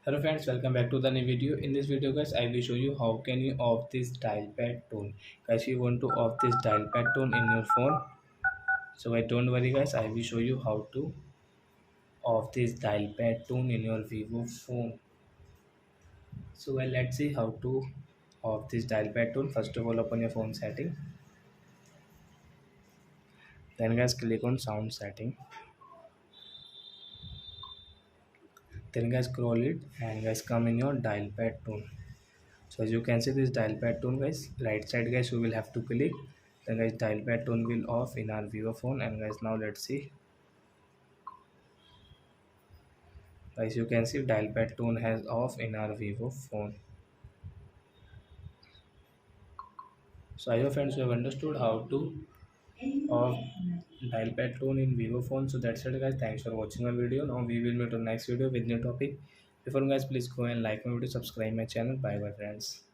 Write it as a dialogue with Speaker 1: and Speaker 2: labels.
Speaker 1: Hello friends, welcome back to the new video. In this video guys, I will show you how can you off this dial pad tone. Guys, you want to off this dial pad tone in your phone. So guys, don't worry guys, I will show you how to off this dial pad tone in your Vivo phone. So well, let's see how to off this dial pad tone. First of all, open your phone setting. Then guys, click on sound setting. Then guys, scroll it and guys, come in your dial pad tone. So as you can see this dial pad tone guys, right side guys, you will have to click. Then guys, dial pad tone will off in our Vivo phone. And guys, now let's see. Guys, you can see dial pad tone has off in our Vivo phone. So I hope friends you have understood how to off dial pad tone in Vivo phone. So that's it guys, thanks for watching our video. Now we will meet on next video with new topic. Before guys, please go and like my video, subscribe my channel. Bye bye friends.